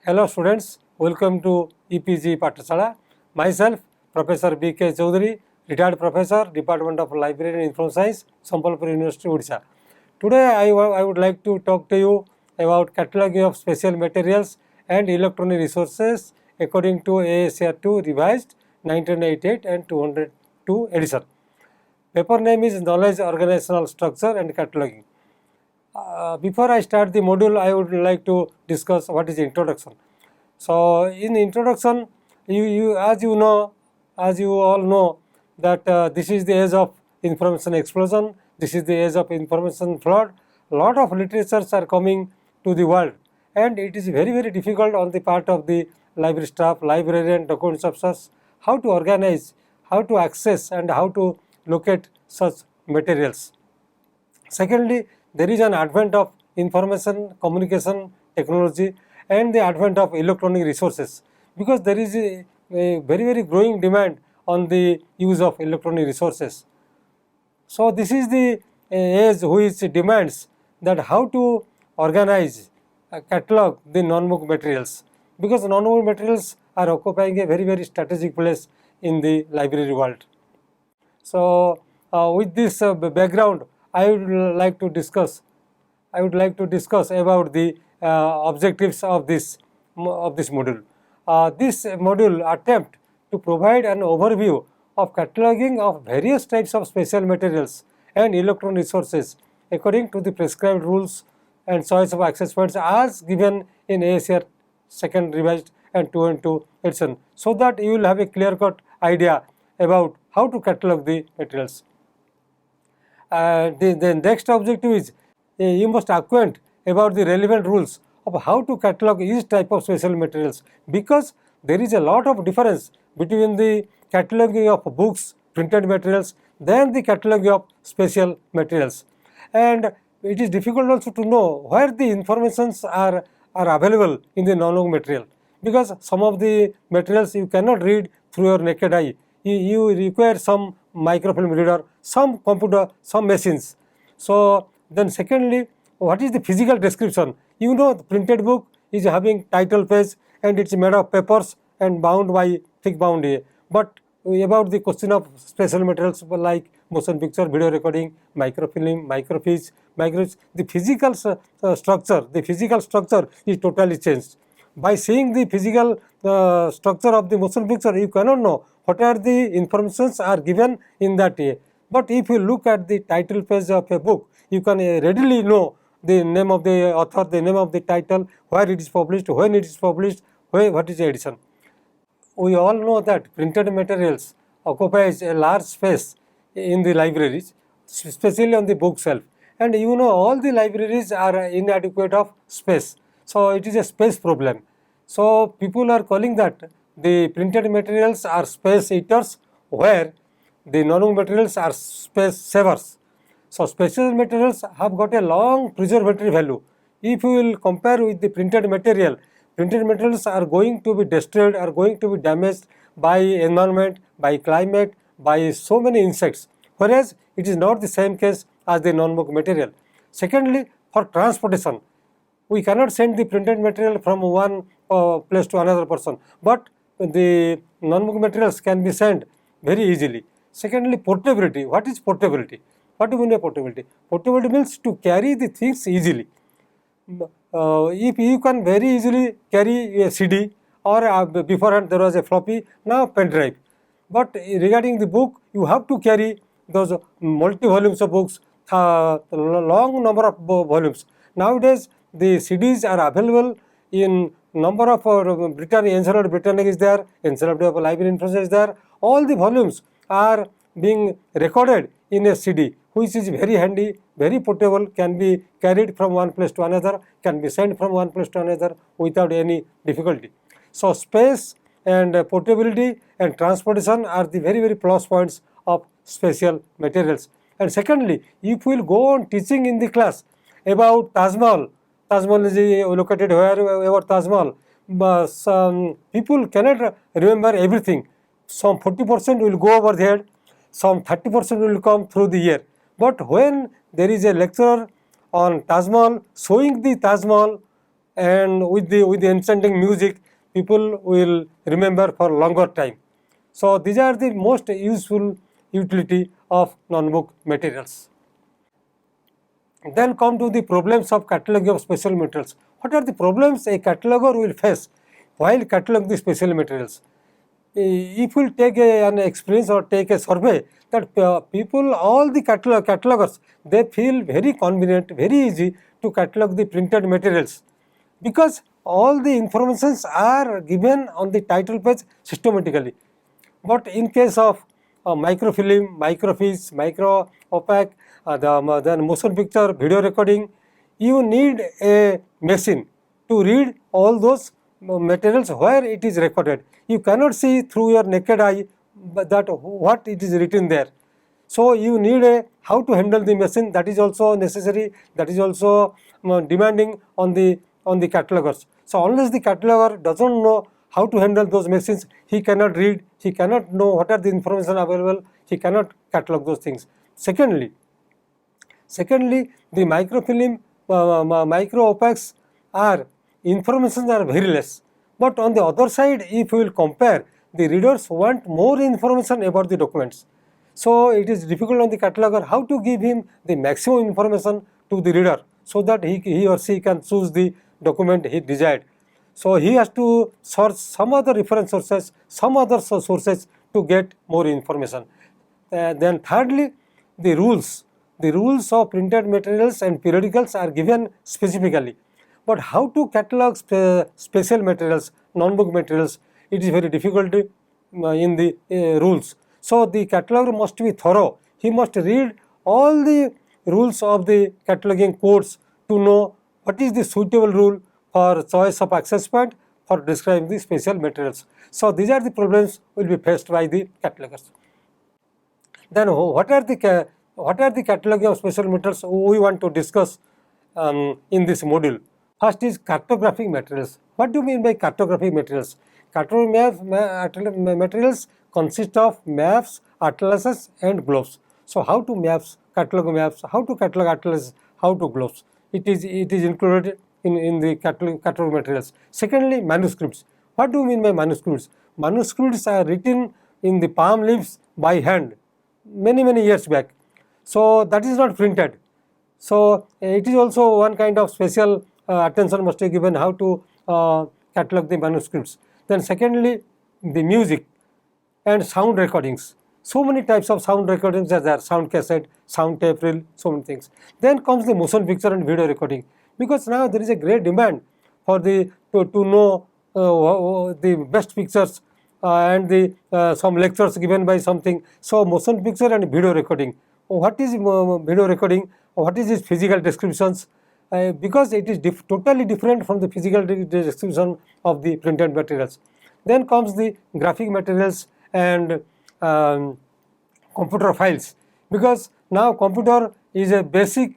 Hello students, welcome to EPG Pathashala. Myself, Professor B.K. Chaudhary, retired professor, Department of Library and Information Science, Sambalpur University, Odisha. Today I would like to talk to you about cataloging of special materials and electronic resources according to AACR2 revised 1988 and 202 edition. Paper name is Knowledge Organizational Structure and Cataloging. Before I start the module, I would like to discuss what is introduction. So, in introduction, as you all know that this is the age of information explosion, this is the age of information flood. Lot of literatures are coming to the world, and it is very difficult on the part of the library staff, librarian, documents officers, how to organize, how to access and how to locate such materials. Secondly, there is an advent of information communication technology and the advent of electronic resources, because there is a very growing demand on the use of electronic resources. So, this is the age which demands that how to organize, catalog the non-book materials, because non-book materials are occupying a very strategic place in the library world. So, with this background, I would like to discuss about the objectives of this module. This module attempt to provide an overview of cataloging of various types of special materials and electronic resources according to the prescribed rules and choice of access points as given in AACR 2nd revised and 202 edition, so that you will have a clear-cut idea about how to catalog the materials. The next objective is you must acquaint about the relevant rules of how to catalog each type of special materials, because there is a lot of difference between the cataloging of books, printed materials, than the cataloging of special materials. And it is difficult also to know where the informations are available in the non-book material, because some of the materials you cannot read through your naked eye. You require some microfilm reader, some computer, some machines. So, then secondly, what is the physical description? You know, the printed book is having title page and it is made of papers and bound by thick bound A. But about the question of special materials like motion picture, video recording, microfilm, microfiche, the physical structure is totally changed. By seeing the physical structure of the motion picture, you cannot know what are the informations are given in that way. But if you look at the title page of a book, you can readily know the name of the author, the name of the title, where it is published, when it is published, what is the edition. We all know that printed materials occupies a large space in the libraries, especially on the bookshelf, and you know all the libraries are inadequate of space. So, it is a space problem. So, people are calling that the printed materials are space eaters, where the non-book materials are space savers. So, special materials have got a long preservatory value. If you will compare with the printed materials are going to be destroyed, are going to be damaged by environment, by climate, by so many insects, whereas it is not the same case as the non-book material. Secondly, for transportation, we cannot send the printed material from one place to another person, but the non-book materials can be sent very easily. Secondly, portability. What is portability? What do we mean by portability? Portability means to carry the things easily. If you can very easily carry a CD, or beforehand there was a floppy, now pen drive. But regarding the book, you have to carry those multi volumes of books, long number of volumes. Nowadays, the CDs are available in number of Encyclopedia Britannica is there, Encyclopedia of Library Information is there. All the volumes are being recorded in a CD, which is very handy, very portable, can be carried from one place to another, can be sent from one place to another without any difficulty. So, space and portability and transportation are the very plus points of special materials. And secondly, if we will go on teaching in the class about Taj Mahal, Taj Mahal is located wherever Taj Mahal. But some people cannot remember everything. Some 40% will go over there, some 30% will come through the year. But when there is a lecturer on Taj Mahal showing the Taj Mahal and with the enchanting music, people will remember for longer time. So these are the most useful utility of non-book materials. Then come to the problems of cataloging of special materials. What are the problems a cataloger will face while cataloging the special materials? If we take an experience or take a survey, that people, all the catalogers, they feel very convenient, very easy to catalog the printed materials, because all the informations are given on the title page systematically. But in case of microfilm, microfiche, micro opaque, then motion picture, video recording, you need a machine to read all those materials where it is recorded. You cannot see through your naked eye that what it is written there. So you need a how to handle the machine, that is also necessary, that is also demanding on the catalogers. So unless the cataloger doesn't know how to handle those machines, he cannot read, he cannot know what are the information available, he cannot catalog those things. Secondly, the microfilm, micro opaques are informations are very less. But on the other side, if we will compare, the readers want more information about the documents. So it is difficult on the cataloger how to give him the maximum information to the reader, so that he or she can choose the document he desired. So he has to search some other reference sources, some other sources to get more information. Then thirdly, the rules of printed materials and periodicals are given specifically. But how to catalog special materials, non-book materials, it is very difficult in the rules. So the cataloger must be thorough. He must read all the rules of the cataloging codes to know what is the suitable rule for choice of access point for describing the special materials. So these are the problems will be faced by the catalogers. Then what are the cataloging of special materials we want to discuss in this module? First is cartographic materials. What do you mean by cartographic materials? Cartographic materials consist of maps, atlases and globes. So how to catalog maps, how to catalog atlases, how to globes. It is included in the catalog materials. Secondly, manuscripts. What do you mean by manuscripts? Manuscripts are written in the palm leaves by hand many years back. So that is not printed. So it is also one kind of special attention must be given how to catalog the manuscripts. Then secondly, the music and sound recordings. So many types of sound recordings are there: sound cassette, sound tape reel, so many things. Then comes the motion picture and video recording, because now there is a great demand for to know the best pictures and the some lectures given by something. So motion picture and video recording. What is video recording? What is its physical descriptions? Because it is totally different from the physical description of the printed materials. Then comes the graphic materials and computer files, because now computer is a basic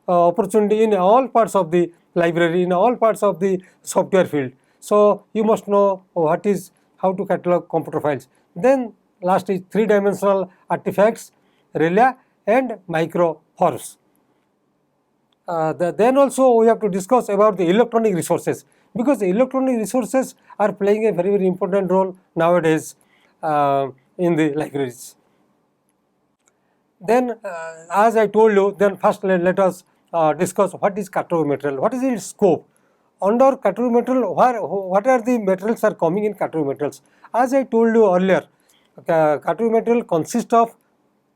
opportunity in all parts of the library, in all parts of the software field. So you must know how to catalog computer files. Then last is three-dimensional artifacts, Realia and microforms. Then also we have to discuss about the electronic resources, because the electronic resources are playing a very important role nowadays in the libraries. Then as I told you, then first let us discuss what is catalog material, what is its scope. Under catalog material, what are the materials are coming in catalog materials? As I told you earlier, catalog material consists of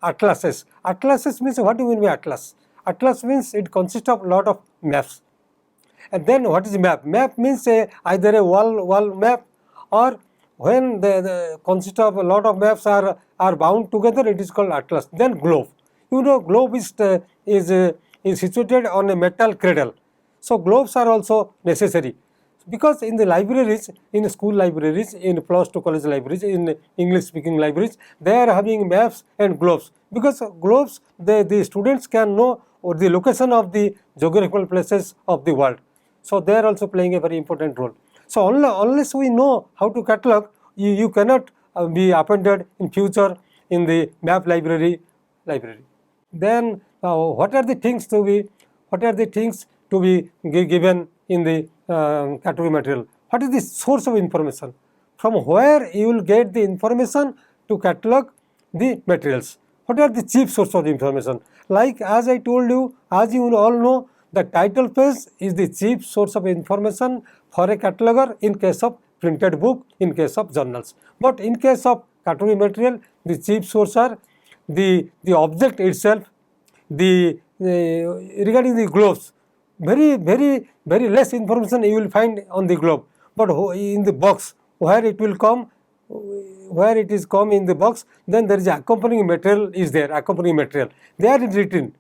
atlases. Atlases means, what do you mean by atlas? Atlas means it consists of lot of maps. And then what is map? Map means either a wall map, or when the consist of a lot of maps are bound together, it is called atlas. Then globe. You know, globe is situated on a metal cradle. So globes are also necessary, because in the libraries, in school libraries, in plus 2 college libraries, in English speaking libraries, they are having maps and globes, because globes the students can know or the location of the geographical places of the world. So they are also playing a very important role. So unless we know how to catalog, you cannot be appended in future in the map library. Then what are the things to be given in the catalog material? What is the source of information? From where you will get the information to catalog the materials? What are the chief source of information? Like as I told you, as you all know, the title page is the chief source of information for a cataloger in case of printed book, in case of journals. But in case of cataloging material, the chief source are the object itself, regarding the globes. Very less information you will find on the globe, but in the box where it will come, where it is come in the box, then there is accompanying material is there, accompanying material. There it is written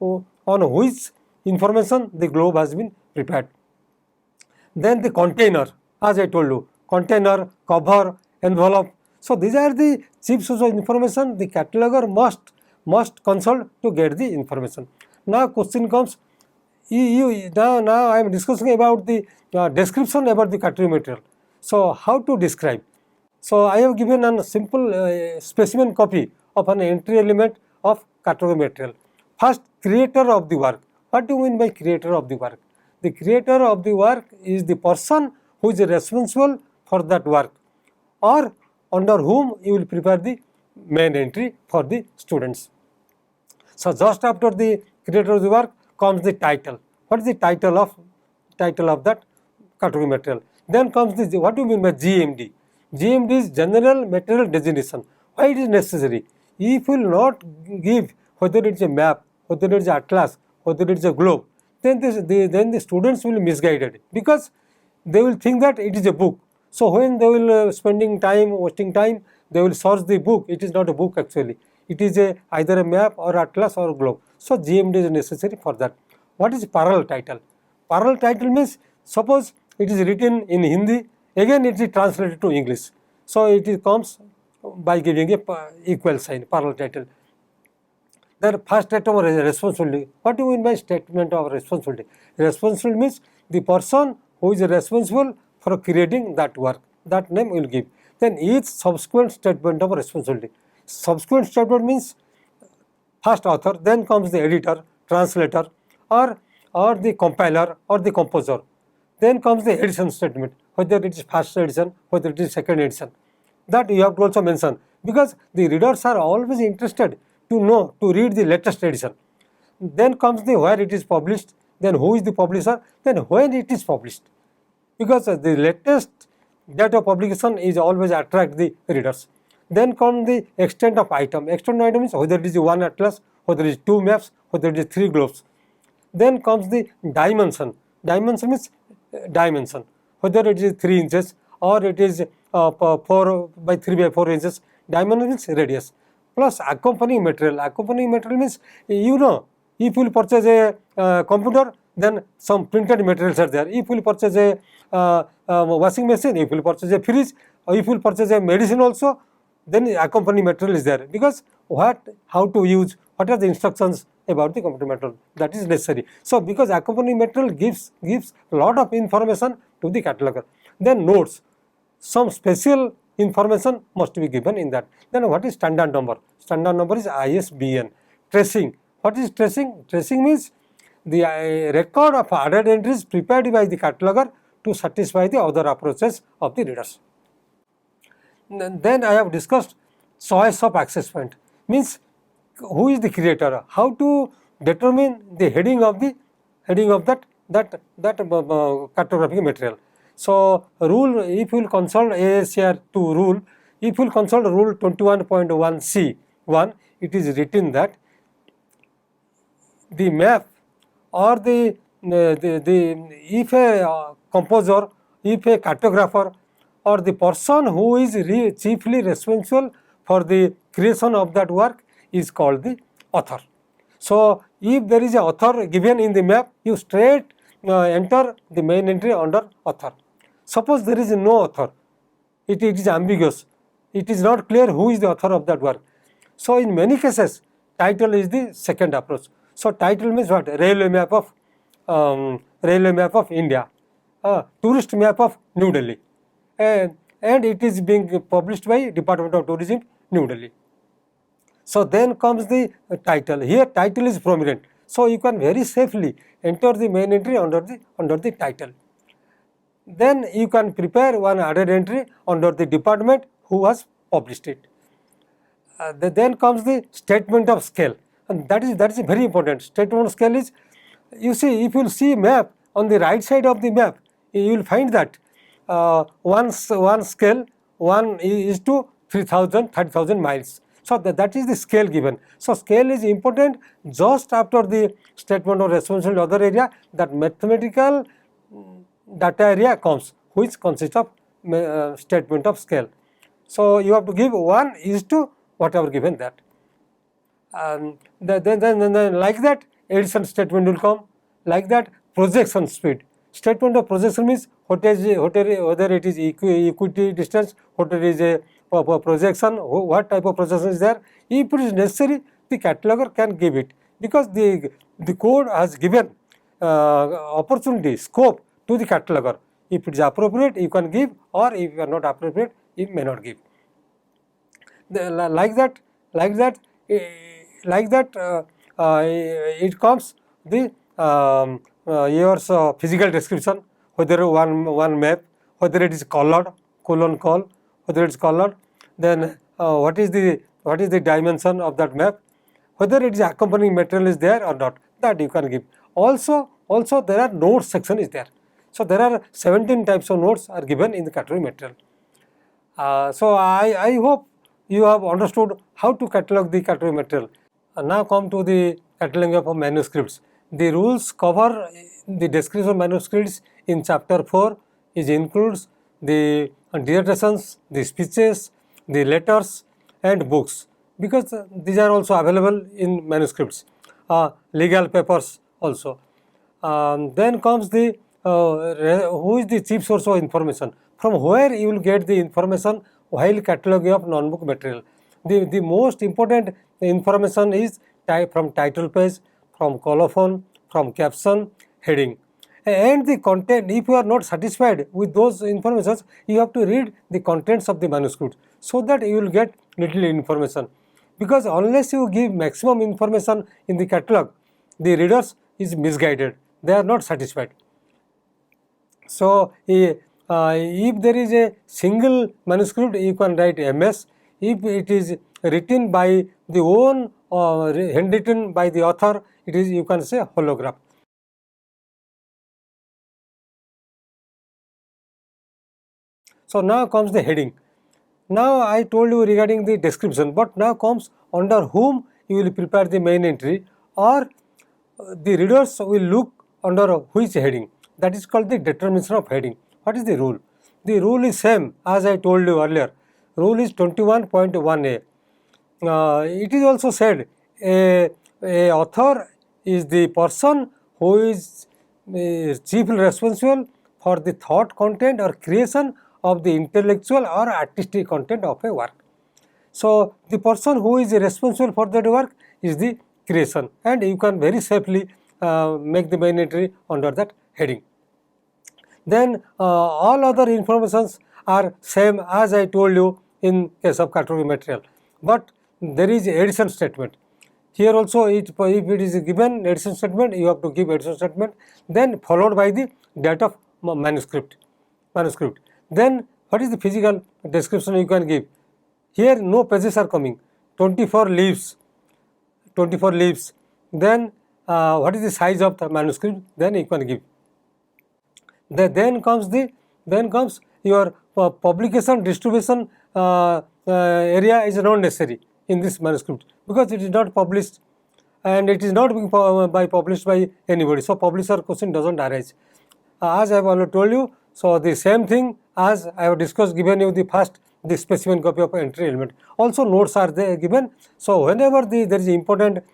on which information the globe has been prepared. Then the container, as I told you, container, cover, envelope. So these are the chief source of information the cataloger must consult to get the information. Now question comes, now I am discussing about the description about the cataloging material. So how to describe? So I have given a simple specimen copy of an entry element of cataloging material. First, creator of the work. What do you mean by creator of the work? The creator of the work is the person who is responsible for that work, or under whom you will prepare the main entry for the students. So just after the creator of the work comes the title. What is the title of that cataloging material? Then comes the, what do you mean by GMD? GMD is General Material Designation. Why it is necessary? If you will not give whether it is a map, whether it is an atlas, whether it is a globe, then the students will be misguided, because they will think that it is a book. So when they will wasting time, they will search the book. It is not a book actually. It is either a map or atlas or a globe. So GMD is necessary for that. What is parallel title? Parallel title means, suppose it is written in Hindi, again it is translated to English. So it comes by giving a equal sign, parallel title. Then first statement of responsibility. What do you mean by statement of responsibility? Responsibility means the person who is responsible for creating that work, that name will give. Then each subsequent statement of responsibility. Subsequent statement means first author, then comes the editor, translator, or the compiler or the composer. Then comes the edition statement, whether it is first edition, whether it is second edition. That you have to also mention, because the readers are always interested to read the latest edition. Then comes the where it is published, then who is the publisher, then when it is published. Because the latest date of publication is always attract the readers. Then comes the extent of item. Extent of item is whether it is one atlas, whether it is two maps, whether it is three globes. Then comes the dimension. Dimension means dimension, whether it is 3 inches or it is 4 by 3 by 4 inches. Dimension means radius. Plus accompanying material. Accompanying material means, if you will purchase a computer, then some printed materials are there. If you will purchase a washing machine, if you will purchase a fridge, or if you will purchase a medicine also, then accompanying material is there, because how to use, what are the instructions about the computer material, that is necessary. So because accompanying material gives a lot of information to the cataloger. Then notes, some special information must be given in that. Then what is standard number? Standard number is ISBN. Tracing. What is tracing? Tracing means the record of added entries prepared by the cataloger to satisfy the other approaches of the readers. Then I have discussed choice of access point, means who is the creator, how to determine the heading of that cartographic material. So rule, if you will consult AACR2 rule, if you will consult rule 21.1C1, it is written that the map or if a composer, if a cartographer, or the person who is chiefly responsible for the creation of that work is called the author. So if there is an author given in the map, you straight enter the main entry under author. Suppose there is no author, it is ambiguous, it is not clear who is the author of that work. So in many cases, title is the second approach. So title means what? Railway map of India, tourist map of New Delhi, and it is being published by Department of Tourism, New Delhi. So then comes the title. Here title is prominent. So you can very safely enter the main entry under the title. Then you can prepare one added entry under the department who has published it. Then comes the statement of scale, and that is very important. Statement of scale is, you see, if you see map on the right side of the map, you will find that one scale 1 is to 30,000 miles. So that is the scale given. So scale is important. Just after the statement of responsibility other area, that mathematical data area comes, which consists of statement of scale. So you have to give 1 is to whatever given that. Then like that addition statement will come. Like that projection speed. Statement of projection means whether it is equity distance, whether it is a projection, what type of projection is there. If it is necessary, the cataloger can give it, because the code has given opportunity, scope to the cataloger. If it is appropriate, you can give, or if you are not appropriate, you may not give. Like that, it comes the yours physical description, whether one map, whether it is colored, whether it is colored, then what is the dimension of that map, whether it is accompanying material is there or not, that you can give. Also there are notes section is there. So there are 17 types of notes are given in the cataloging material. So I hope you have understood how to catalog the cataloging material. Now come to the cataloging of manuscripts. The rules cover the description of manuscripts in chapter 4, which includes the dissertations, the speeches, the letters and books, because these are also available in manuscripts, legal papers also. Then comes the who is the chief source of information, from where you will get the information while cataloging of non-book material. The most important information is from title page, from colophon, from caption, heading, and the content. If you are not satisfied with those informations, you have to read the contents of the manuscript, so that you will get little information, because unless you give maximum information in the catalog, the readers is misguided, they are not satisfied. So if there is a single manuscript, you can write MS. If it is written by the own handwritten by the author, it is, you can say, holograph. So now comes the heading. Now I told you regarding the description, but now comes under whom you will prepare the main entry, or the readers will look under which heading. That is called the determination of heading. What is the rule? The rule is same as I told you earlier. Rule is 21.1a. It is also said a author is the person who is chiefly responsible for the thought content or creation of the intellectual or artistic content of a work. So the person who is responsible for that work is the creation, and you can very safely make the main entry under that heading. Then all other informations are same as I told you in case of cataloging material, but there is addition statement. Here also if it is given addition statement, you have to give addition statement, then followed by the date of manuscript. Then what is the physical description you can give? Here no pages are coming, 24 leaves. Then what is the size of the manuscript? Then you can give. Then comes your publication distribution area is not necessary in this manuscript, because it is not published and it is not being published by anybody. So publisher question does not arise. As I have already told you, so the same thing as I have discussed, given you the specimen copy of entry element. Also notes are there given. So whenever there is important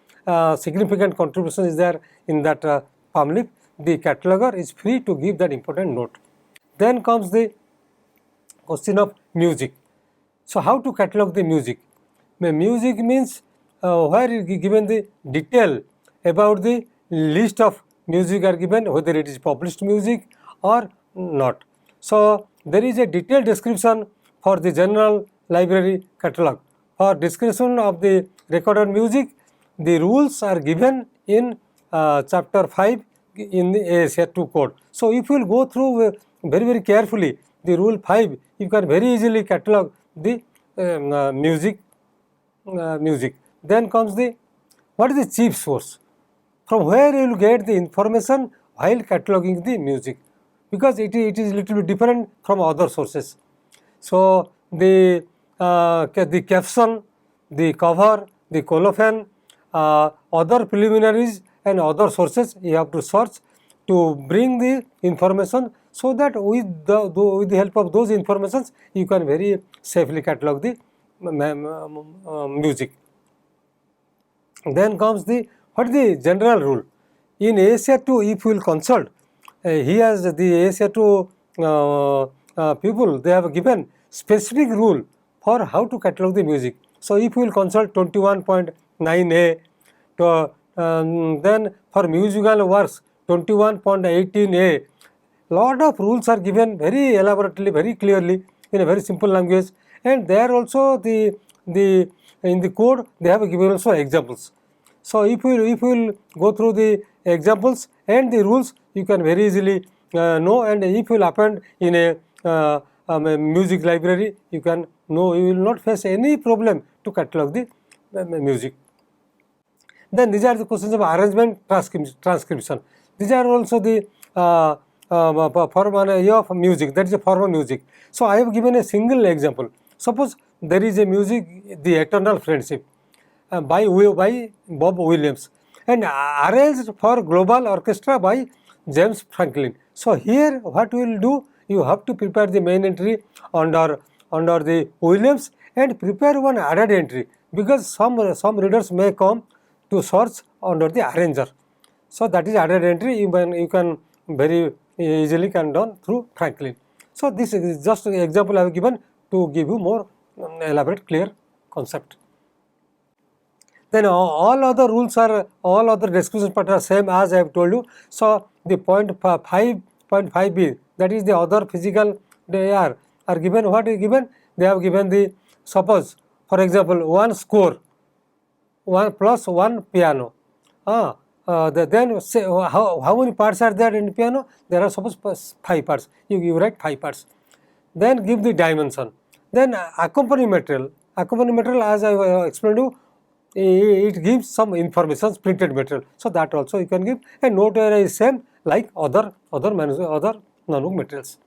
significant contribution is there in that palm leaf, the cataloger is free to give that important note. Then comes the question of music. So how to catalog the music? Music means where you given the detail about the list of music are given, whether it is published music or not. So, there is a detailed description for the general library catalog. For description of the recorded music, the rules are given in chapter 5 in the AACR2 code. So, if you will go through very carefully the rule 5, you can very easily catalog the music. Then comes the, what is the chief source? From where you will get the information while cataloging the music, because it is little bit different from other sources. So, the caption, the cover, the colophon, other preliminaries and other sources you have to search to bring the information, so that with the help of those informations you can very safely catalog the music. Then comes the, what is the general rule? In AACR2, if you will consult, he has the AACR2 people, they have given specific rule for how to catalog the music. So, if you will consult 21.9a, then for musical works 21.18a, lot of rules are given very elaborately, very clearly in a very simple language, and there also in the code they have given also examples. So, if you will go through the examples and the rules, you can very easily know, and if you will append in a music library, you can know, you will not face any problem to catalog the music. Then these are the questions of arrangement, transcription. These are also the form of music, that is a form of music. So, I have given a single example. Suppose there is a music, The Eternal Friendship, by Bob Williams, and arranged for global orchestra by James Franklin. So, here what we will do, you have to prepare the main entry under the Williams and prepare one added entry, because some readers may come to search under the arranger. So, that is added entry, you can very easily can done through Franklin. So, this is just an example I have given to give you more elaborate clear concept. Then all other rules are, all other description part are same as I have told you. So, the 5.5b, that is the other physical, they are given, what is given? They have given the, suppose for example, one score, 1 plus 1 piano. Then say how many parts are there in piano? There are suppose 5 parts, you write 5 parts. Then give the dimension. Then accompanying material as I explained you, it gives some information, printed material. So, that also you can give, and note area is same like other notebook materials.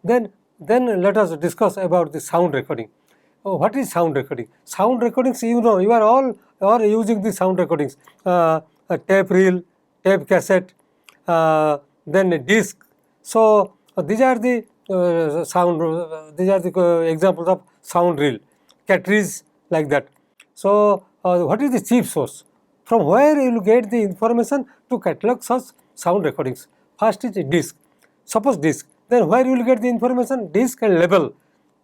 Then let us discuss about the sound recording. What is sound recording? Sound recordings, you know, you are all using the sound recordings, tape reel, tape cassette, then a disc. So, these are the examples of sound reel, cartridge, like that. So, what is the chief source? From where you will get the information to catalog such sound recordings? First is a disc. Suppose disc, then where you will get the information? Disc and label.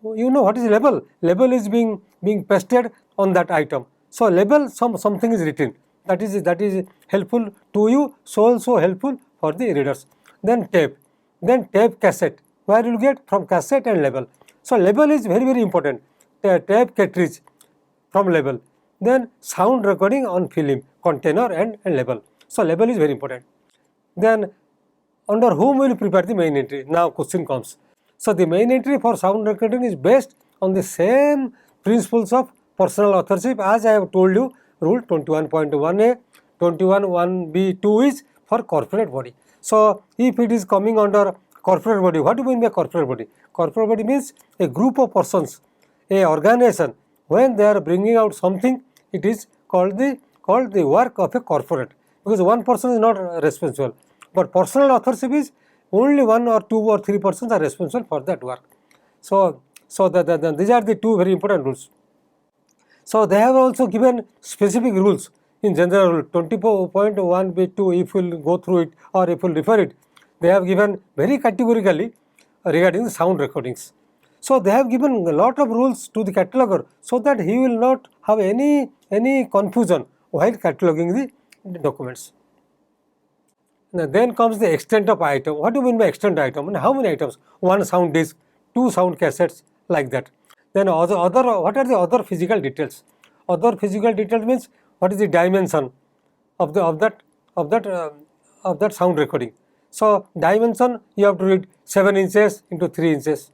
You know what is label? Label is being pasted on that item. So, label, something is written, that is helpful to you, so also helpful for the readers. Then tape cassette, where you will get? From cassette and label. So, label is very important, tape cartridge from label. Then sound recording on film, container and label. So, label is very important. Then under whom will prepare the main entry? Now, question comes. So, the main entry for sound recording is based on the same principles of personal authorship as I have told you. Rule 21.1a, 21.1b2 is for corporate body. So, if it is coming under corporate body, what do you mean by corporate body? Corporate body means a group of persons, a organization. When they are bringing out something, it is called the work of a corporate, because one person is not responsible, but personal authorship is only 1 or 2 or 3 persons are responsible for that work. So, these are the two very important rules. So, they have also given specific rules in general rule 24.1b2, if you will go through it or if you will refer it, they have given very categorically regarding the sound recordings. So, they have given a lot of rules to the cataloger, so that he will not have any confusion while cataloging documents. Now, then comes the extent of item. What do you mean by extent item? And how many items? One sound disc, two sound cassettes, like that. Then what are the other physical details? Other physical details means what is the dimension of that sound recording. So dimension you have to read 7 inches into 3 inches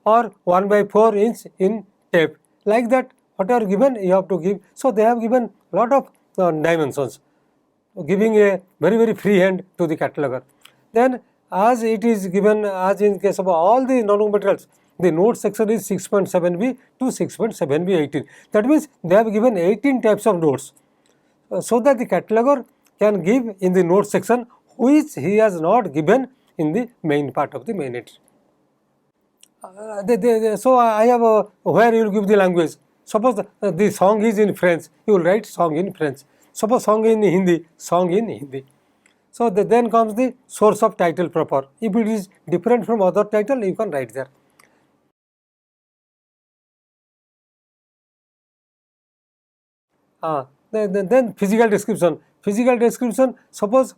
or 1/4 inch in tape, like that. Whatever given you have to give. So they have given lot of dimensions, giving a very free hand to the cataloger. Then as it is given, as in case of all the non-book materials, the note section is 6.7b to 6.7b 18. That means they have given 18 types of notes, so that the cataloger can give in the note section which he has not given in the main part of the main entry. So I have where you will give the language. Suppose the song is in French, you will write song in French. Suppose song in Hindi, song in Hindi. So then comes the source of title proper. If it is different from other title, you can write there. Then physical description. Physical description, suppose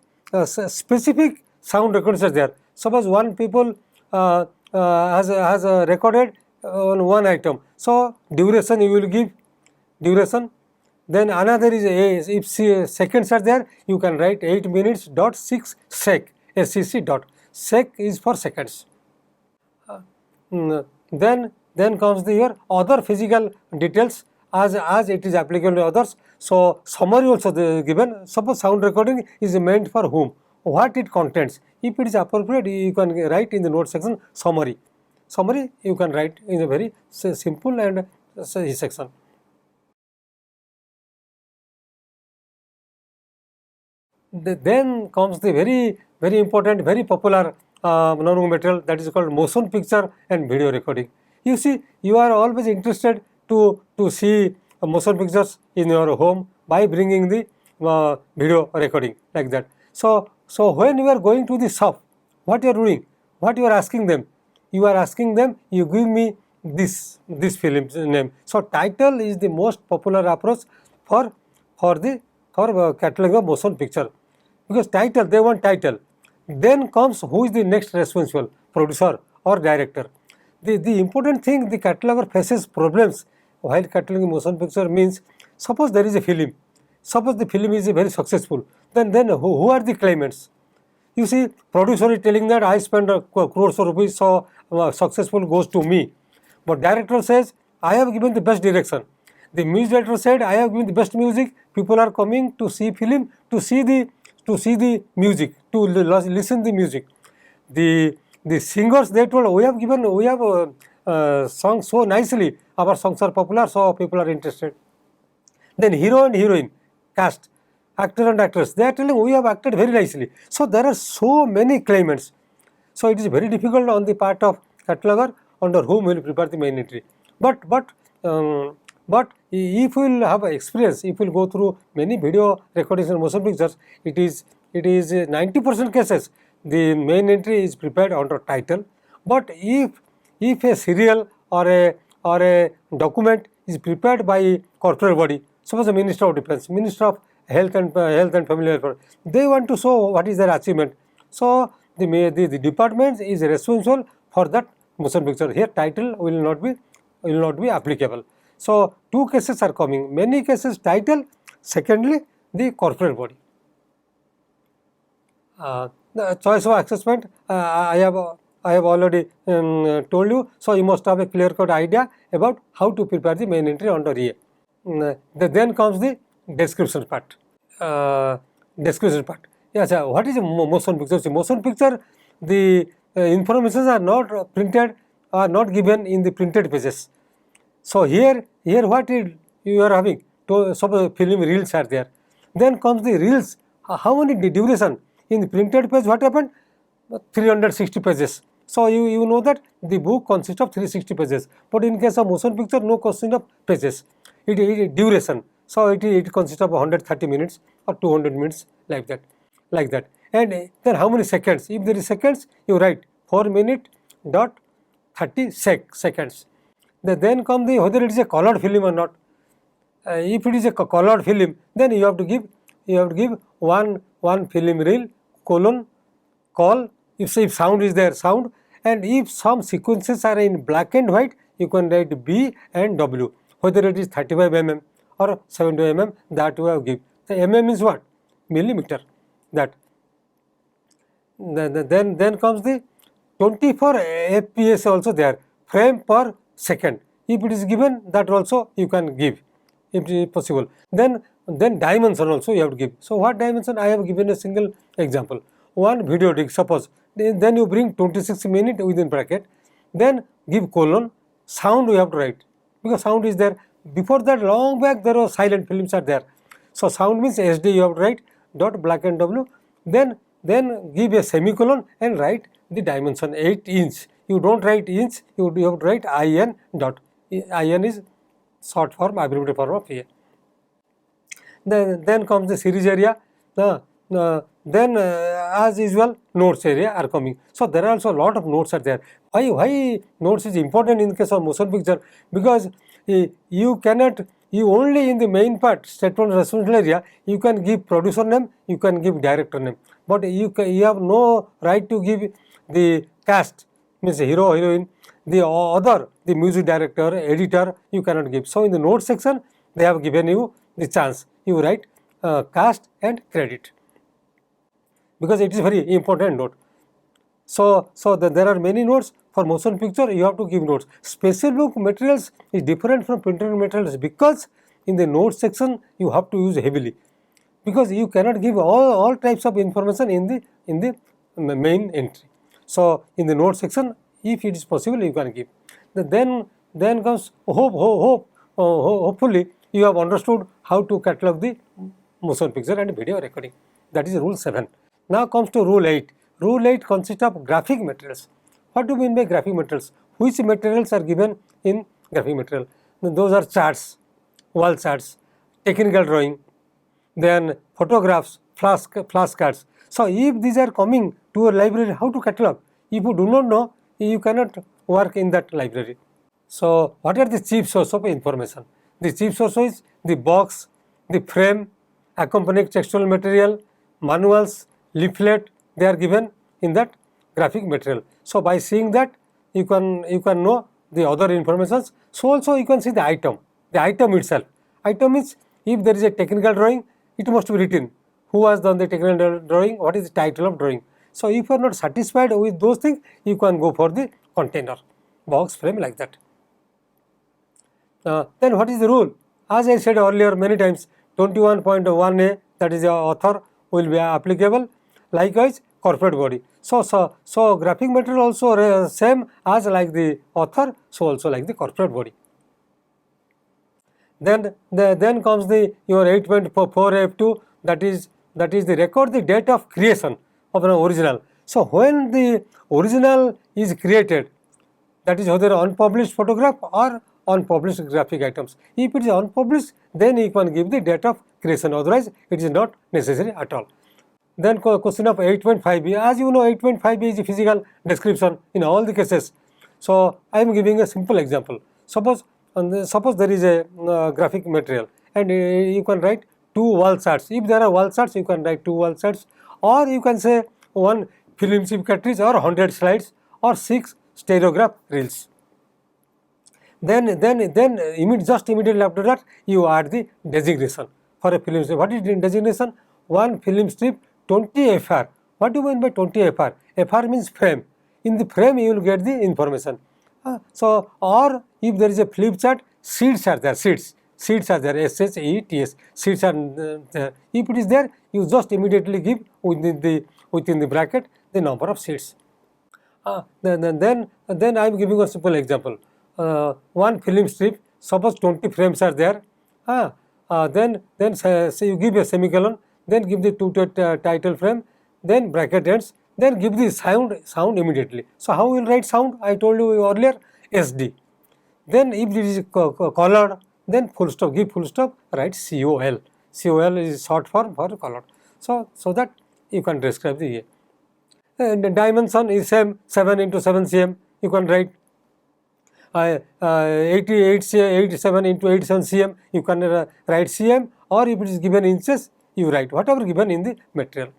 specific sound records are there. Suppose one people has recorded on one item. So duration you will give duration. Then another is if seconds are there, you can write 8 minutes dot 6 sec, SCC dot. Sec is for seconds. Then comes your other physical details as it is applicable to others. So summary also given. Suppose sound recording is meant for whom, what it contains. If it is appropriate, you can write in the note section summary. Summary you can write in a very simple and section. Then comes the very important, very popular non-book material, that is called motion picture and video recording. You see, you are always interested to see motion pictures in your home by bringing the video recording, like that. So when you are going to the shop, what you are doing, what you are asking them, you are asking them, you give me this film's name. So title is the most popular approach for cataloging of motion picture, because title, they want title. Then comes who is the next responsible, producer or director. The important thing, the cataloger faces problems while cataloging motion picture means, suppose there is a film, suppose the film is very successful, then who are the claimants? You see, producer is telling that I spent crores of rupees, so successful goes to me. But director says, I have given the best direction. The music director said, I have given the best music. People are coming to see film, to see the music, to listen the music. The singers, they told, we have sung so nicely. Our songs are popular, so people are interested. Then hero and heroine, cast, actor and actress, they are telling we have acted very nicely. So there are so many claimants. So it is very difficult on the part of cataloger under whom will prepare the main entry. But if we will have experience, if we will go through many video recordings and motion pictures, it is 90% cases the main entry is prepared under title. But if a serial or a document is prepared by corporate body, suppose the Minister of Defence, Minister of Health and Family Welfare, they want to show what is their achievement. So the department is responsible for that motion picture. Here title will not be applicable. So two cases are coming. Many cases title. Secondly, the corporate body. The choice of assessment, I have already told you. So you must have a clear-cut idea about how to prepare the main entry under EA. Then comes the description part. Yes, what is a motion picture? See, motion picture, the informations are not printed, are not given in the printed pages. So here what you are having? Suppose film reels are there. Then comes the reels. How many duration? In the printed page, what happened? 360 pages. So you know that the book consists of 360 pages. But in case of motion picture, no consist of pages. It is duration. So it consists of 130 minutes or 200 minutes, like that. And then how many seconds? If there is seconds, you write 4 minute dot 30 seconds. Then come the whether it is a colored film or not. If it is a colored film, then you have to give you have to give one film reel colon call, if sound is there, sound, and if some sequences are in black and white, you can write B and W, whether it is 35 mm or 70 mm, that we have give. The mm is what? Millimeter. That. Then comes the 24 fps also there, frame per second. If it is given, that also you can give, if it is possible. Then dimension also you have to give. So what dimension? I have given a single example. One video disc, suppose, then you bring 26 minutes within bracket, then give colon, sound you have to write, because sound is there. Before that, long back there was silent films are there. So sound means SD you have to write, dot black and W, then give a semicolon and write the dimension 8 inch. You don't write inch, you have to write IN dot. IN is short form, abbreviated form of A. Then comes the series area. Then as usual, nodes area are coming. So there are also a lot of nodes are there. Why nodes is important in case of motion picture? Because you only in the main part, statement responsible area, you can give producer name, you can give director name, but you have no right to give the cast, means hero, heroine, the music director, editor, you cannot give. So in the note section, they have given you the chance, you write cast and credit, because it is very important note. So there are many notes. For motion picture, you have to give notes. Special book materials is different from printed materials, because in the note section you have to use heavily, because you cannot give all types of information in the main entry. So in the note section, if it is possible, you can give. Then comes hopefully you have understood how to catalog the motion picture and video recording. That is rule 7. Now comes to rule 8. Rule 8 consists of graphic materials. What do you mean by graphic materials? Which materials are given in graphic material? Those are charts, wall charts, technical drawing, then photographs, flashcards. So if these are coming to your library, how to catalog? If you do not know, you cannot work in that library. So what are the chief source of information? The chief source is the box, the frame, accompanying textual material, manuals, leaflet, they are given in that graphic material. So by seeing that, you can know the other informations. So also you can see the item itself. Item means if there is a technical drawing, it must be written who has done the technical drawing, what is the title of drawing. So if you are not satisfied with those things, you can go for the container, box, frame, like that. Then what is the rule? As I said earlier many times, 21.1a, that is the author, will be applicable. Likewise, corporate body. So graphic material also same as like the author, so also like the corporate body. Then comes your 8.4f2, that is the record the date of creation of an original. So when the original is created, that is whether unpublished photograph or unpublished graphic items. If it is unpublished, then you can give the date of creation, otherwise it is not necessary at all. Then question of 8.5b, as you know 8.5b is a physical description in all the cases. So I am giving a simple example. Suppose there is a graphic material and you can write 2 wall charts. If there are wall charts, you can write 2 wall charts, or you can say 1 film chip cartridge or 100 slides or 6 stereograph reels. Then immediately after that, you add the designation for a film strip. What is the designation? 1 film strip, 20 FR. What do you mean by 20 FR? FR means frame. In the frame, you will get the information. Or if there is a flip chart, sheets are there. Sheets are there. SHEETS. Sheets are there. If it is there, you just immediately give within the bracket the number of sheets. Then I am giving a simple example. 1 film strip, suppose 20 frames are there. Then say you give a semicolon, then give the 2 title frame, then bracket ends, then give the sound immediately. So how we will write sound? I told you earlier, SD. Then if it is colored, then full stop, give full stop, write COL. COL is short form for colored. So that you can describe the and the dimension is same, 7 into 7 cm. You can write 87 into 87 cm. You can write cm, or if it is given inches, you write whatever given in the material.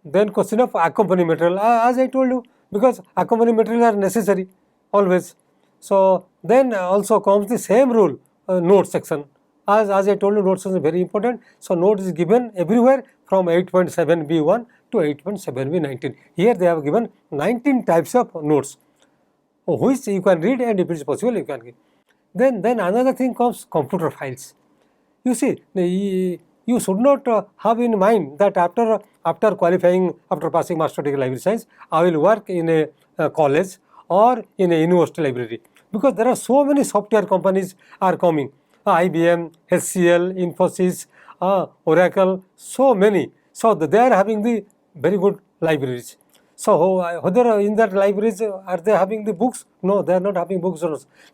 Then question of accompanying material, as I told you, because accompanying material are necessary always. So then also comes the same rule, note section. As I told you, note section is very important. So note is given everywhere from 8.7b1 to 8.7b19. Here they have given 19 types of notes, which you can read, and if it is possible you can give. Then another thing comes computer files. You see, you should not have in mind that after qualifying, after passing master degree library science, I will work in a college or in a university library, because there are so many software companies are coming, IBM, HCL, Infosys, Oracle, so many. So they are having the very good libraries. So whether in that libraries are they having the books? No, they are not having books.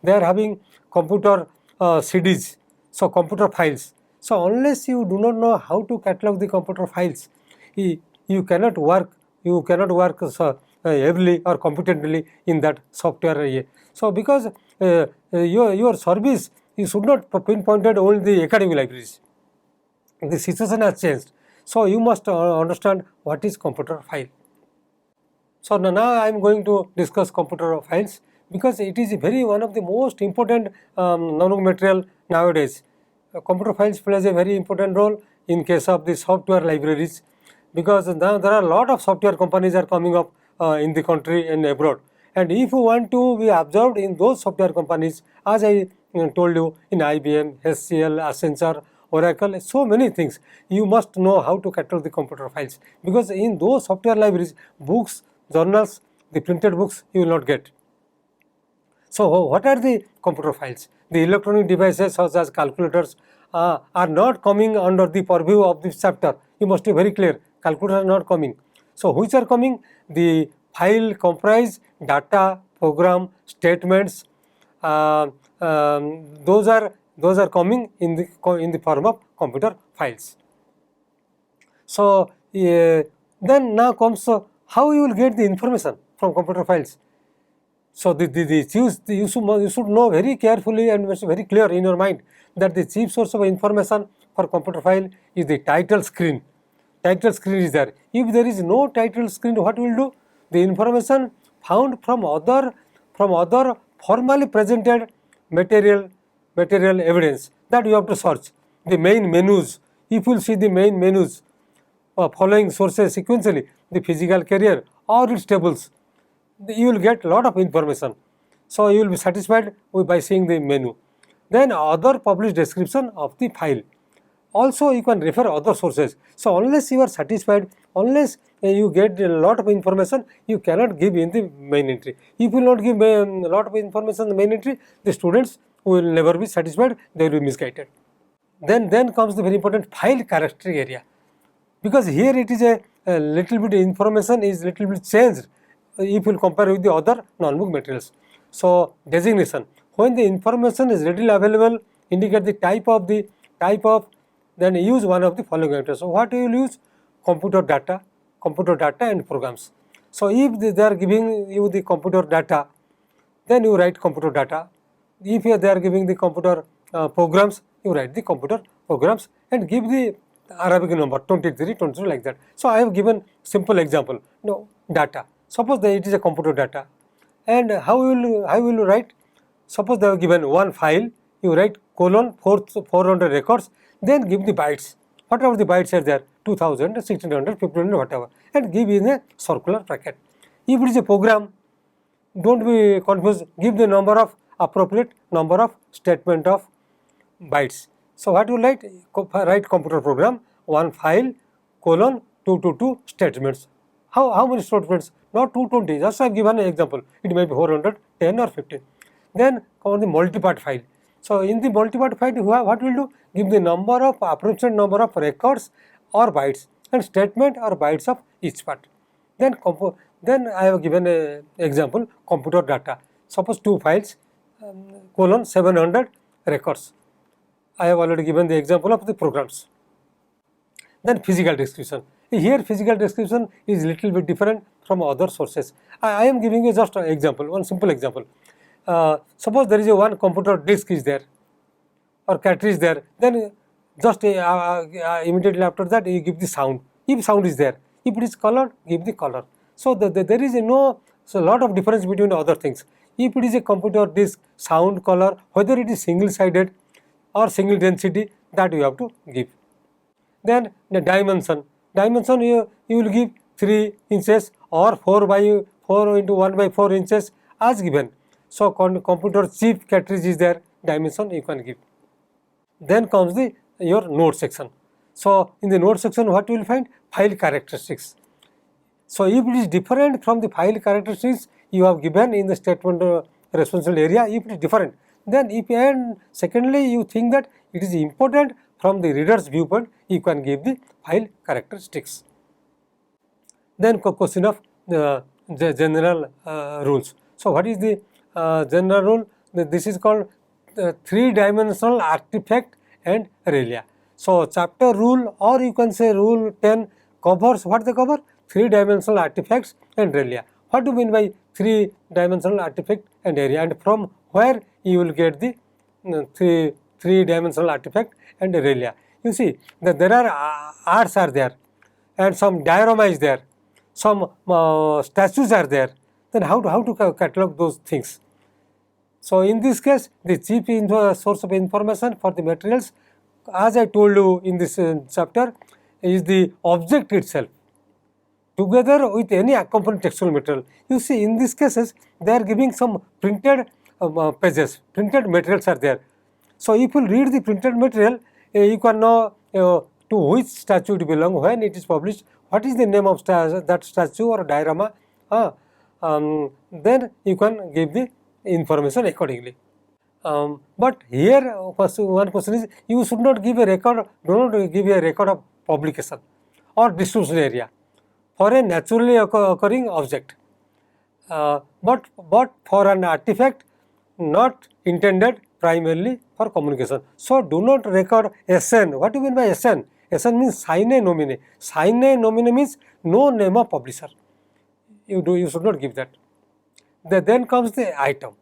They are having computer CDs, so computer files. So unless you do not know how to catalog the computer files, you cannot work. You cannot work heavily or competently in that software. So because your service, you should not pinpointed only the academic libraries. The situation has changed. So you must understand what is computer file. So now I am going to discuss computer files, because it is one of the most important notebook material nowadays. Computer files plays a very important role in case of the software libraries, because now there are a lot of software companies are coming up in the country and abroad. And if you want to be observed in those software companies, as I told you, in IBM, HCL, Accenture, Oracle, so many things, you must know how to catalog the computer files, because in those software libraries, books, journals, the printed books you will not get. So what are the computer files? The electronic devices such as calculators are not coming under the purview of this chapter. You must be very clear, calculators are not coming. So which are coming? The file comprise data, program, statements, those are coming in the form of computer files. So then now comes how you will get the information from computer files. So you should know very carefully and must be very clear in your mind that the chief source of information for computer file is the title screen. Title screen is there. If there is no title screen, what will do? The information found from other formally presented material evidence, that you have to search. The main menus, if you will see the main menus following sources sequentially, the physical carrier or its tables, you will get lot of information. So you will be satisfied by seeing the menu. Then other published description of the file. Also you can refer other sources. So unless you are satisfied, unless you get a lot of information, you cannot give in the main entry. If you will not give a lot of information in the main entry, the students will never be satisfied, they will be misguided. Then comes the very important file characteristic area, because here it is a little bit information is little bit changed if you compare with the other non-book materials. So designation, when the information is readily available, indicate the type of, then use one of the following items. So what you will use? Computer data and programs. So if they are giving you the computer data, then you write computer data. If they are giving the computer programs, you write the computer programs and give the Arabic number 23, 22 like that. So I have given simple example. No, data. Suppose that it is a computer data, and how will you write? Suppose they have given one file, you write colon 400 records, then give the bytes. Whatever the bytes are there, 2000, 1600, 1500, whatever, and give in a circular bracket. If it is a program, don't be confused. Give the appropriate number of statement of bytes. So what you write? Write computer program, one file, colon 222 statements. How many statements? Not 220. Just I have given an example. It may be 400, 10 or 15. Then come on the multi-part file. So in the multi-part file, what will do? Give the approximate number of records or bytes and statement or bytes of each part. Then I have given an example, computer data. Suppose two files, colon 700 records. I have already given the example of the programs. Then physical description. Here physical description is little bit different from other sources. I am giving you just an example, one simple example. Suppose there is one computer disk is there or cartridge there, then just immediately after that you give the sound, if sound is there. If it is colored, give the color. So there is a lot of difference between other things. If it is a computer disk, sound, color, whether it is single sided or single density, that you have to give. Then the dimension you will give 3 inches or 4 by 4 into 1 by 4 inches as given. So computer chip cartridge is there, dimension you can give. Then comes your node section. So in the node section, what you will find? File characteristics. So if it is different from the file characteristics you have given in the statement responsible area, if it is different, then and secondly you think that it is important from the reader's viewpoint, you can give the file characteristics. Then question of the general rules. So what is the general rule? This is called 3-dimensional artifact and Realia. So chapter rule, or you can say rule 10, covers what they cover? 3-dimensional artifacts and Realia. What do you mean by 3-dimensional artifact and area, and from where you will get the 3-dimensional artifact and Realia? You see that there are arts are there, and some diorama is there, some statues are there. Then how to catalog those things? So in this case, the chief source of information for the materials, as I told you in this chapter, is the object itself, together with any accompanying textual material. You see, in these cases, they are giving some printed pages, printed materials are there. So if you read the printed material, you can know to which statue it belongs, when it is published, what is the name of that statue or diorama. Then you can give the information accordingly. But here one question is, you should not give a record, do not give a record of publication or distribution area for a naturally occurring object, but for an artifact not intended primarily for communication. So do not record SN. What do you mean by SN? SN means sine nomine. Sine nomine means no name of publisher. You should not give that. Then comes the item.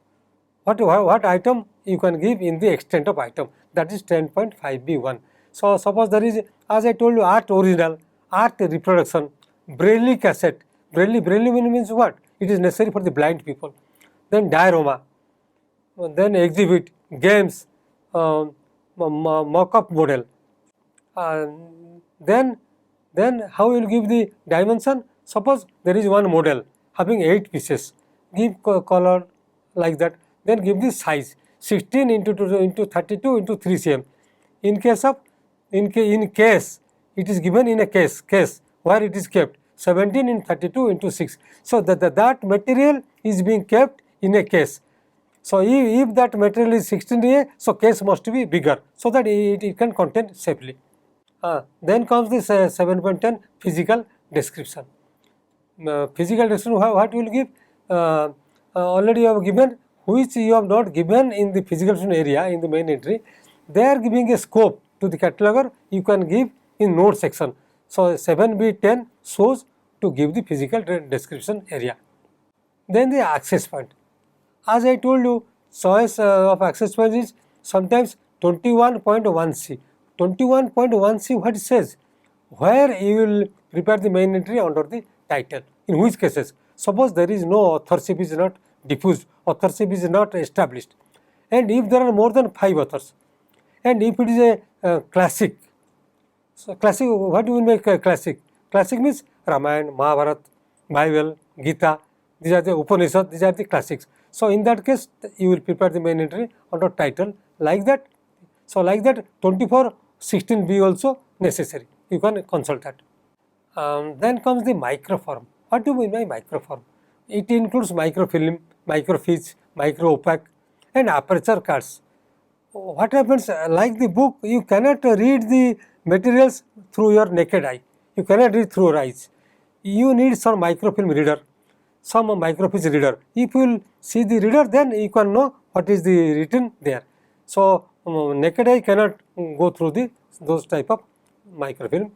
What item you can give in the extent of item, that is 10.5b1. So suppose there is, as I told you, art original, art reproduction, Braille cassette. Braille means what? It is necessary for the blind people. Then diorama, then exhibit, games, mock-up model. Then how you will give the dimension? Suppose there is one model having 8 pieces, give color like that. Then give the size 16 into 32 into 3 cm. In case it is given in a case where it is kept 17 in 32 into 6. So that material is being kept in a case. So if that material is 16A, so case must be bigger so that it can contain safely. Then comes this 7.10 physical description. Physical description, what you will give? Already you have given, which you have not given in the physical description area in the main entry. They are giving a scope to the cataloger, you can give in node section. So 7b10 shows to give the physical description area. Then the access point. As I told you, choice of access point is sometimes 21.1c. 21.1c, what it says? Where you will prepare the main entry under the title. In which cases? Suppose there is no authorship is not diffused, authorship is not established, and if there are more than 5 authors, and if it is a classic. So classic, what do you mean by classic? Classic means Ramayana, Mahabharata, Bible, Gita, these are the Upanishads, these are the classics. So in that case, you will prepare the main entry under title like that. So like that 24:16b also necessary, you can consult that. Then comes the microform. What do you mean by microform? It includes microfilm, microfiche, micro-opaque and aperture cards. What happens, like the book, you cannot read the materials through your naked eye, you cannot read through your eyes. You need some microfilm reader, some microfiche reader. If you will see the reader, then you can know what is the written there. So naked eye cannot go through those type of microfilm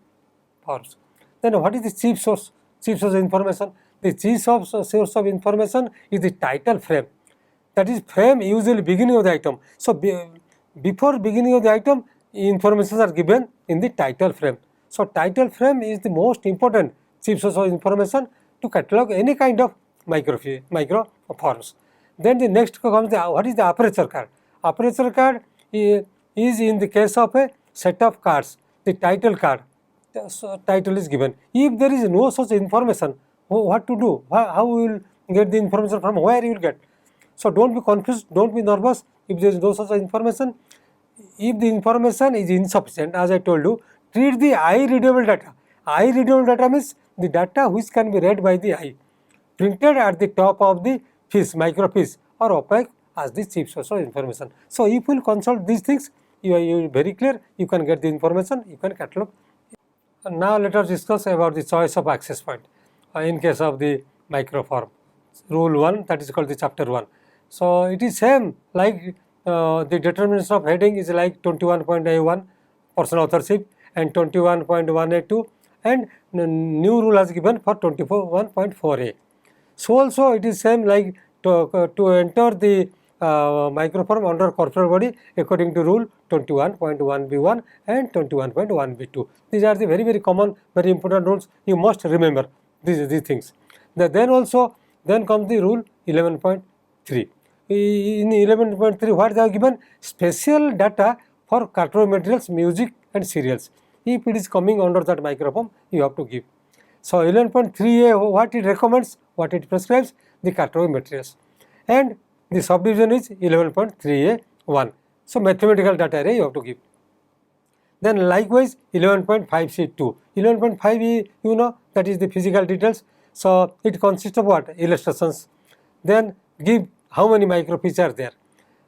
forms. Then what is the chief source? Chief source of information. The chief source of information is the title frame. That is frame usually beginning of the item. So before beginning of the item, informations are given in the title frame. So, title frame is the most important chief source of information to catalog any kind of microforms. Then the next comes what is the aperture card. Aperture card is in the case of a set of cards, the title card, so title is given. If there is no such information, what to do? How we will get the information, from where you will get? So, do not be confused, do not be nervous if there is no such information. If the information is insufficient, as I told you, treat the eye readable data. Eye readable data means the data which can be read by the eye, printed at the top of the fiche, microfiche, or opaque as the chief source of information. So, if you will consult these things, you are very clear, you can get the information, you can catalog. Now, let us discuss about the choice of access point in case of the microform. Rule 1, that is called the chapter 1. So, it is same like the determination of heading is like 21.A1 person authorship and 21.1A2, and new rule has given for 24.1.4A. So, also it is same like to enter the microform under corporate body according to rule 21.1B1 and 21.1B2. These are the very common, very important rules. You must remember these things. Then comes the rule 11.3. In 11.3, what they have given? Special data for cartographic materials, music and serials. If it is coming under that microform, you have to give. So, 11.3a, what it recommends, what it prescribes? The cartographic materials. And the subdivision is 11.3a1. So, mathematical data array you have to give. Then likewise 11.5c2. 11.5e, you know, that is the physical details. So, it consists of what? Illustrations. Then give how many microfiches are there.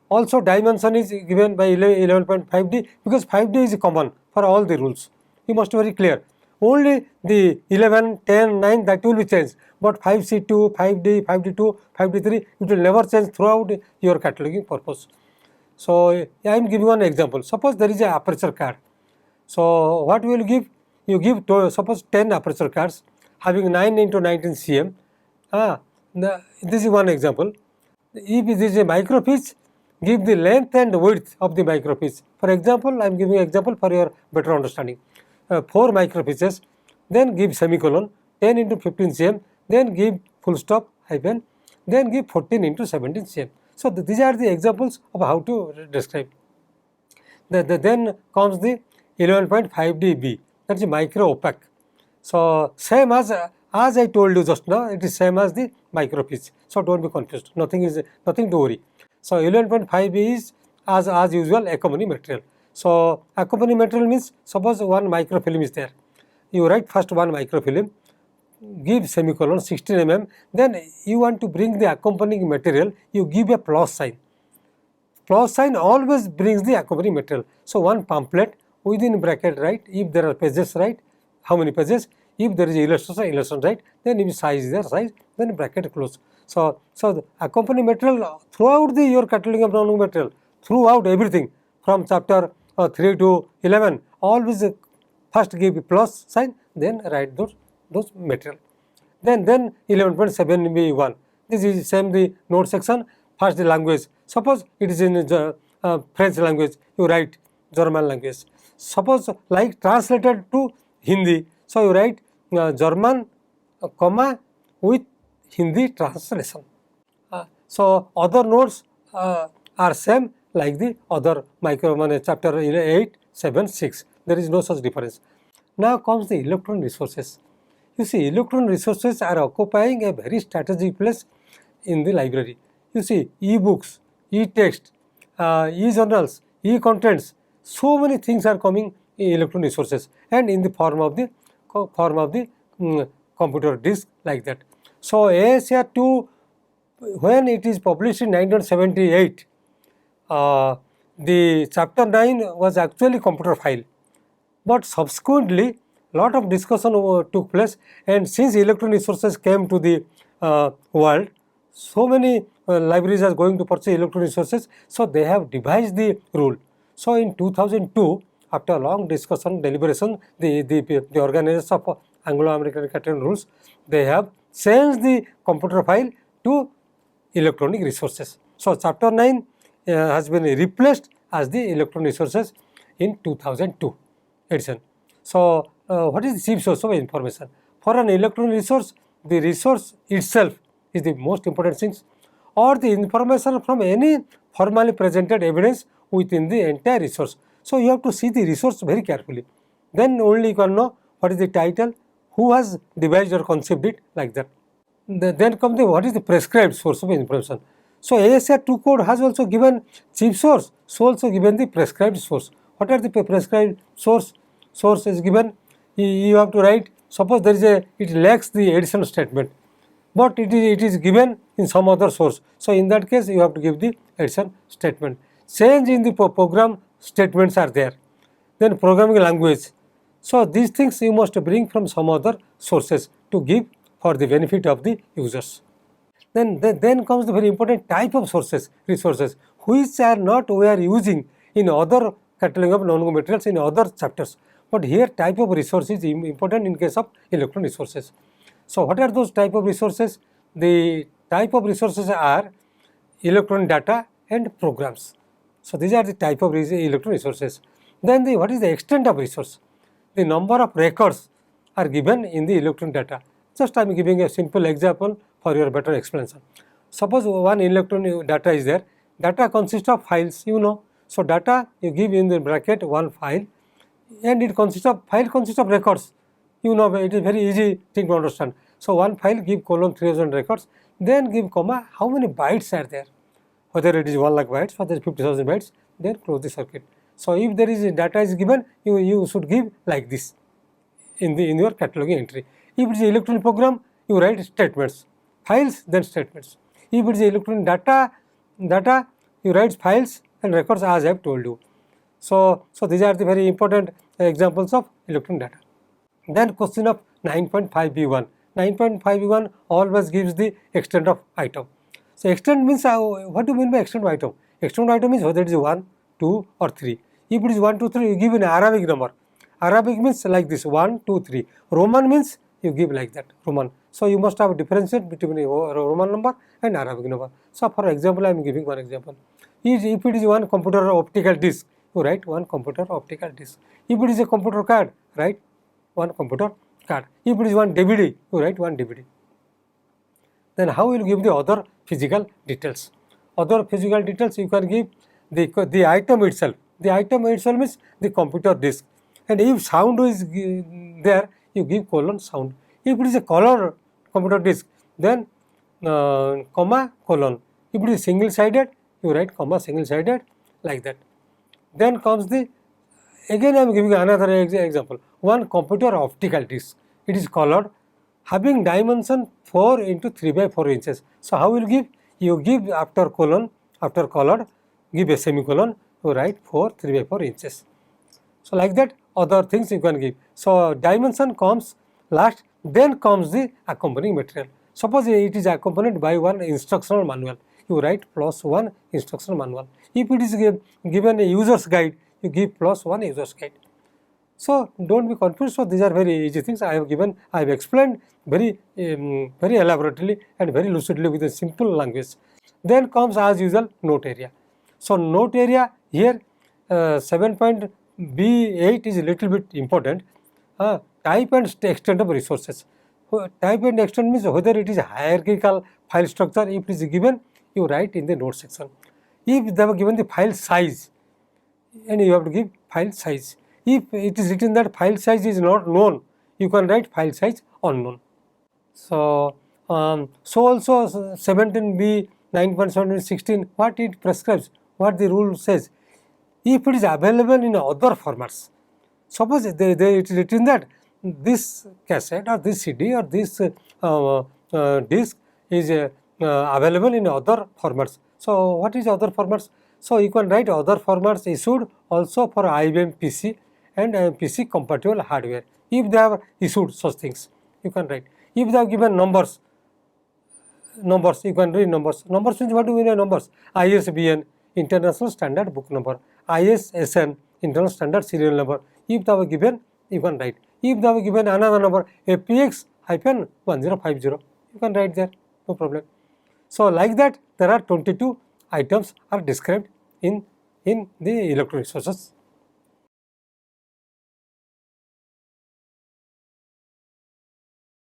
Also dimension is given by 11.5d, because 5d is common for all the rules. You must be very clear. Only the 11, 10, 9 that will be changed, but 5c2, 5d, 5d2, 5d3 it will never change throughout your cataloging purpose. So, I am giving one example. Suppose there is a aperture card. So, what we will give? You give suppose 10 aperture cards having 9 into 19 cm. This is one example. If this is a microfiche, give the length and width of the microfiche. For example, I am giving example for your better understanding. 4 microfiches, then give semicolon, 10 into 15 cm, then give full stop, hyphen, then give 14 into 17 cm. So, these are the examples of how to describe. Then comes the 11.5dB, that is micro opaque. So, same as I told you just now, it is same as the microfiche. So, do not be confused, nothing to worry. So, 11.5b is as usual accompanying material. So, accompanying material means suppose one microfilm is there. You write first one microfilm, give semicolon 16 mm, then you want to bring the accompanying material, you give a plus sign. Plus sign always brings the accompanying material. So, one pamphlet within bracket write, if there are pages write, how many pages, if there is illustration write, then if size is there, size, then bracket close. So, the accompanying material throughout your cataloging of non material, throughout everything from chapter 3 to 11, always first give a plus sign, then write those material. Then 11.7b1, this is same the note section, first the language. Suppose it is in French language, you write German language. Suppose like translated to Hindi, so you write German, comma with Hindi translation. So, other notes are same like the other chapter 8, 7, 6. There is no such difference. Now comes the electronic resources. You see, electronic resources are occupying a very strategic place in the library. You see, e-books, e-text, e-journals, e-contents, so many things are coming in electronic resources and in the form of the computer disk like that. So, AACR2, when it is published in 1978, the chapter 9 was actually computer file, but subsequently lot of discussion took place, and since electronic resources came to the world, so many libraries are going to purchase electronic resources, so they have devised the rule. So, in 2002, after long discussion, deliberation, the organizers of Anglo-American cataloging rules, they have changed the computer file to electronic resources. So, chapter 9 has been replaced as the electronic resources. in 2002 edition. So, what is the chief source of information? For an electronic resource, the resource itself is the most important thing, or the information from any formally presented evidence within the entire resource. So, you have to see the resource very carefully, then only you can know what is the title, who has devised or conceived it, like that. Then comes the what is the prescribed source of information. So, AACR2 code has also given chief source, so also given the prescribed source. What are the prescribed source? Source is given, you have to write, suppose there is it lacks the additional statement, but it is given in some other source. So, in that case you have to give the addition statement. Change in the program statements are there. Then programming language. So, these things you must bring from some other sources to give for the benefit of the users. Then comes the very important type of sources, resources, which are not we are using in other cataloging of non-moving materials in other chapters. But here type of resource is important in case of electronic resources. So, what are those type of resources? The type of resources are electronic data and programs. So, these are the type of electronic resources. Then what is the extent of resource? The number of records are given in the electronic data. Just I am giving a simple example for your better explanation. Suppose one electronic data is there, data consists of files, you know. So, data you give in the bracket one file, and it consists of records, you know, it is very easy thing to understand. So, one file give colon 3000 records, then give comma how many bytes are there, whether it is 1 lakh bytes, whether it is 50,000 bytes, then close the circuit. So, if there is data is given, you should give like this in your cataloging entry. If it is electronic program, you write statements, files, then statements. If it is electronic data, you write files and records as I have told you. So, these are the very important examples of electronic data. Then question of 9.5b1. 9.5b1 always gives the extent of item. So, extent means what do you mean by extent of item? Extent of item means whether it is 1, 2 or 3. If it is 1, 2, 3, you give an Arabic number. Arabic means like this 1, 2, 3. Roman means you give like that, Roman. So, you must have a differentiate between a Roman number and Arabic number. So, for example, I am giving one example. If it is one computer optical disk, you write one computer optical disk. If it is a computer card, write one computer card. If it is one DVD, you write one DVD. Then how will you give the other physical details? Other physical details you can give the item itself. The item itself means the computer disk. And if sound is there, you give colon sound. If it is a color computer disk, then comma colon. If it is single sided, you write comma single sided, like that. Then comes the, again I am giving another example, one computer optical disk. It is colored, having dimension 4 into 3 by 4 inches. So, how will you give? You give after colon, after colored, give a semicolon, you write 4, 3 by 4 inches. So, like that other things you can give. So, dimension comes last, then comes the accompanying material. Suppose it is accompanied by one instructional manual, you write +1 instructional manual. If it is given a user's guide, you give +1 user's guide. So, do not be confused. So, these are very easy things I have explained very elaborately and very lucidly with a simple language. Then comes as usual note area. So, note area here 7.B8 is a little bit important. Type and extent of resources. Type and extent means whether it is hierarchical file structure. If it is given, you write in the note section. If they have given the file size, and you have to give file size. If it is written that file size is not known, you can write file size unknown. So, also 17b, 9.716, what it prescribes, what the rule says. If it is available in other formats, suppose it is written that this cassette or this CD or this disc is available in other formats. So, what is other formats? So, you can write other formats issued also for IBM PC and PC compatible hardware. If they have issued such things, you can write. If they have given numbers, you can read numbers. Numbers means what do we mean by numbers? ISBN, International Standard Book Number, ISSN, International Standard Serial Number. If they have given, you can write. If they have given another number, APX-1050, you can write there, no problem. So, like that there are 22 items are described in the electronic resources.